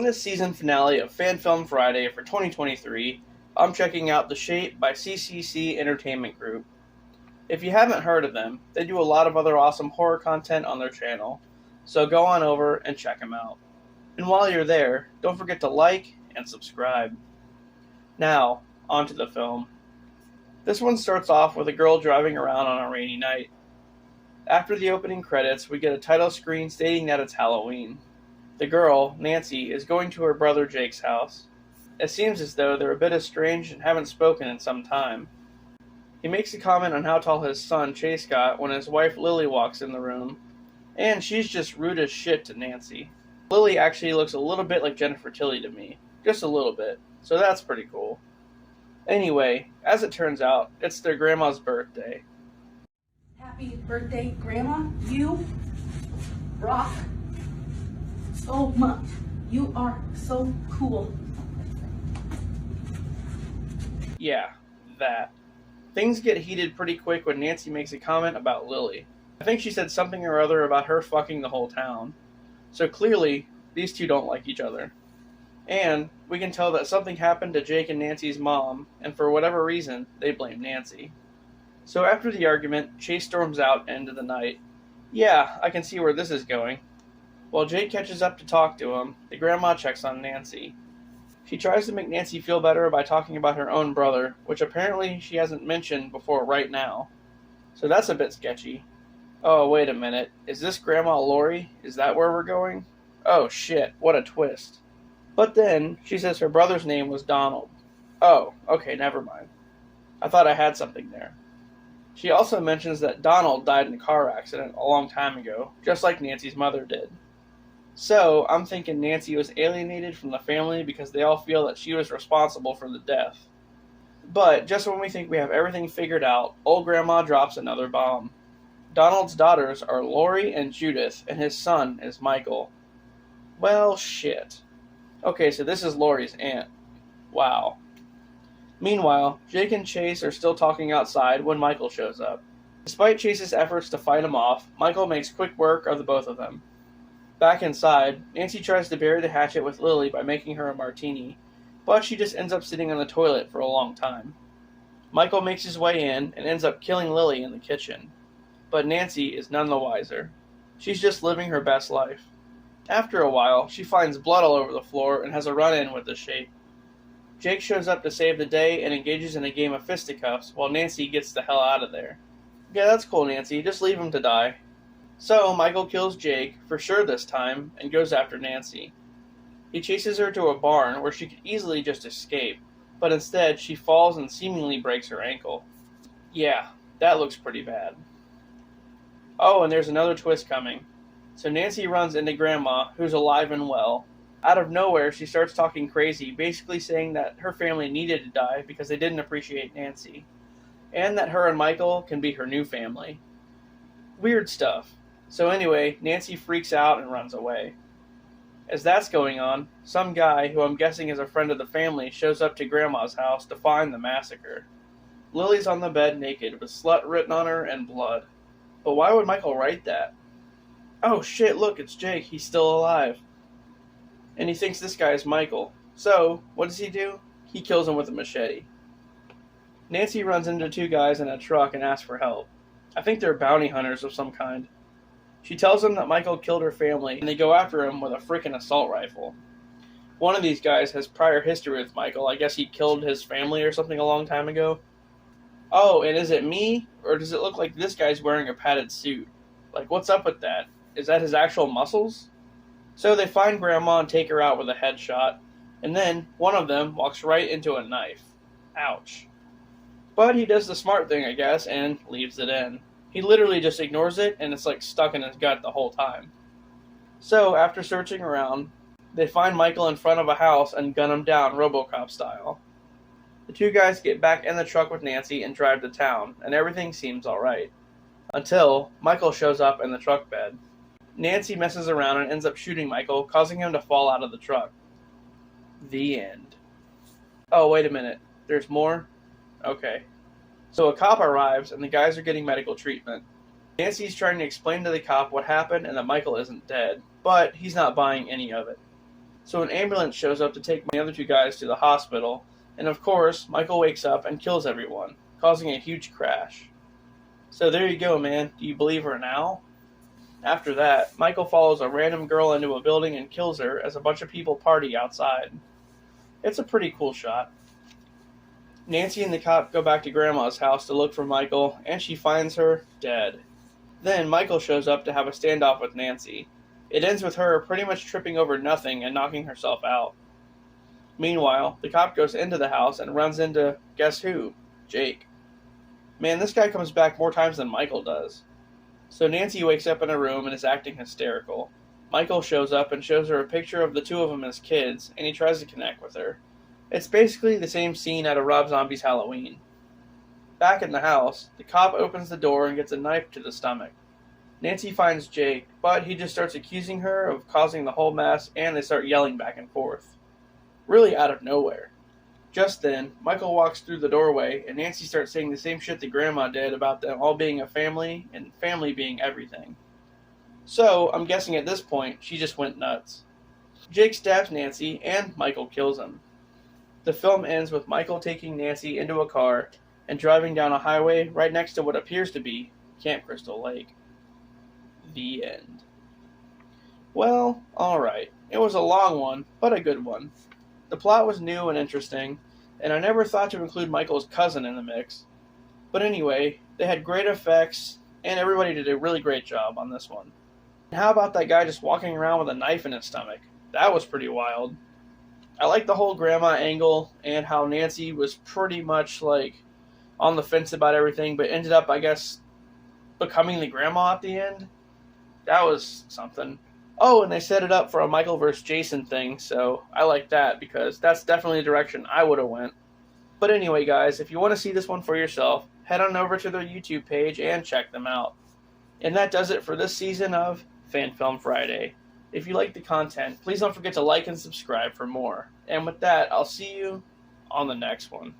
On this season finale of Fan Film Friday for 2023, I'm checking out The Shape by CCC Entertainment Group. If you haven't heard of them, they do a lot of other awesome horror content on their channel, so go on over and check them out. And while you're there, don't forget to like and subscribe. Now, onto the film. This one starts off with a girl driving around on a rainy night. After the opening credits, we get a title screen stating that it's Halloween. The girl, Nancy, is going to her brother Jake's house. It seems as though they're a bit estranged and haven't spoken in some time. He makes a comment on how tall his son Chase got when his wife Lily walks in the room, and she's just rude as shit to Nancy. Lily actually looks a little bit like Jennifer Tilly to me, just a little bit, so that's pretty cool. Anyway, as it turns out, it's their grandma's birthday. Happy birthday, Grandma. You rock so much. You are so cool. Yeah, that. Things get heated pretty quick when Nancy makes a comment about Lily. I think she said something or other about her fucking the whole town. So clearly, these two don't like each other. And we can tell that something happened to Jake and Nancy's mom, and for whatever reason, they blame Nancy. So after the argument, Chase storms out into the night. Yeah, I can see where this is going. While Jake catches up to talk to him, the grandma checks on Nancy. She tries to make Nancy feel better by talking about her own brother, which apparently she hasn't mentioned before right now. So that's a bit sketchy. Oh, wait a minute. Is this Grandma Lori? Is that where we're going? Oh shit, what a twist. But then, she says her brother's name was Donald. Oh, okay, never mind. I thought I had something there. She also mentions that Donald died in a car accident a long time ago, just like Nancy's mother did. So, I'm thinking Nancy was alienated from the family because they all feel that she was responsible for the death. But, just when we think we have everything figured out, old Grandma drops another bomb. Donald's daughters are Lori and Judith, and his son is Michael. Well, shit. Okay, so this is Lori's aunt. Wow. Meanwhile, Jake and Chase are still talking outside when Michael shows up. Despite Chase's efforts to fight him off, Michael makes quick work of the both of them. Back inside, Nancy tries to bury the hatchet with Lily by making her a martini, but she just ends up sitting on the toilet for a long time. Michael makes his way in and ends up killing Lily in the kitchen. But Nancy is none the wiser. She's just living her best life. After a while, she finds blood all over the floor and has a run-in with the Shape. Jake shows up to save the day and engages in a game of fisticuffs while Nancy gets the hell out of there. Yeah, that's cool, Nancy. Just leave him to die. So, Michael kills Jake, for sure this time, and goes after Nancy. He chases her to a barn where she could easily just escape, but instead she falls and seemingly breaks her ankle. Yeah, that looks pretty bad. Oh, and there's another twist coming. So Nancy runs into Grandma, who's alive and well. Out of nowhere, she starts talking crazy, basically saying that her family needed to die because they didn't appreciate Nancy, and that her and Michael can be her new family. Weird stuff. So anyway, Nancy freaks out and runs away. As that's going on, some guy, who I'm guessing is a friend of the family, shows up to Grandma's house to find the massacre. Lily's on the bed naked, with slut written on her and blood. But why would Michael write that? Oh shit, look, it's Jake, he's still alive. And he thinks this guy is Michael. So, what does he do? He kills him with a machete. Nancy runs into two guys in a truck and asks for help. I think they're bounty hunters of some kind. She tells them that Michael killed her family, and they go after him with a frickin' assault rifle. One of these guys has prior history with Michael. I guess he killed his family or something a long time ago. Oh, and is it me? Or does it look like this guy's wearing a padded suit? Like, what's up with that? Is that his actual muscles? So they find Grandma and take her out with a headshot, and then one of them walks right into a knife. Ouch. But he does the smart thing, I guess, and leaves it in. He literally just ignores it, and it's like stuck in his gut the whole time. So, after searching around, they find Michael in front of a house and gun him down RoboCop style. The two guys get back in the truck with Nancy and drive to town, and everything seems alright. Until Michael shows up in the truck bed. Nancy messes around and ends up shooting Michael, causing him to fall out of the truck. The end. Oh, wait a minute. There's more? Okay. So a cop arrives, and the guys are getting medical treatment. Nancy's trying to explain to the cop what happened and that Michael isn't dead, but he's not buying any of it. So an ambulance shows up to take the other two guys to the hospital, and of course, Michael wakes up and kills everyone, causing a huge crash. So there you go, man. Do you believe her now? After that, Michael follows a random girl into a building and kills her as a bunch of people party outside. It's a pretty cool shot. Nancy and the cop go back to Grandma's house to look for Michael, and she finds her dead. Then Michael shows up to have a standoff with Nancy. It ends with her pretty much tripping over nothing and knocking herself out. Meanwhile, the cop goes into the house and runs into, guess who? Jake. Man, this guy comes back more times than Michael does. So Nancy wakes up in a room and is acting hysterical. Michael shows up and shows her a picture of the two of them as kids, and he tries to connect with her. It's basically the same scene out of Rob Zombie's Halloween. Back in the house, the cop opens the door and gets a knife to the stomach. Nancy finds Jake, but he just starts accusing her of causing the whole mess, and they start yelling back and forth. Really out of nowhere. Just then, Michael walks through the doorway, and Nancy starts saying the same shit that Grandma did about them all being a family, and family being everything. So, I'm guessing at this point, she just went nuts. Jake stabs Nancy, and Michael kills him. The film ends with Michael taking Nancy into a car and driving down a highway right next to what appears to be Camp Crystal Lake. The end. Well, alright. It was a long one, but a good one. The plot was new and interesting, and I never thought to include Michael's cousin in the mix. But anyway, they had great effects, and everybody did a really great job on this one. And how about that guy just walking around with a knife in his stomach? That was pretty wild. I like the whole grandma angle, and how Nancy was pretty much like on the fence about everything, but ended up, I guess, becoming the grandma at the end. That was something. Oh, and they set it up for a Michael vs. Jason thing, so I like that because that's definitely the direction I would have went. But anyway, guys, if you want to see this one for yourself, head on over to their YouTube page and check them out. And that does it for this season of Fan Film Friday. If you like the content, please don't forget to like and subscribe for more. And with that, I'll see you on the next one.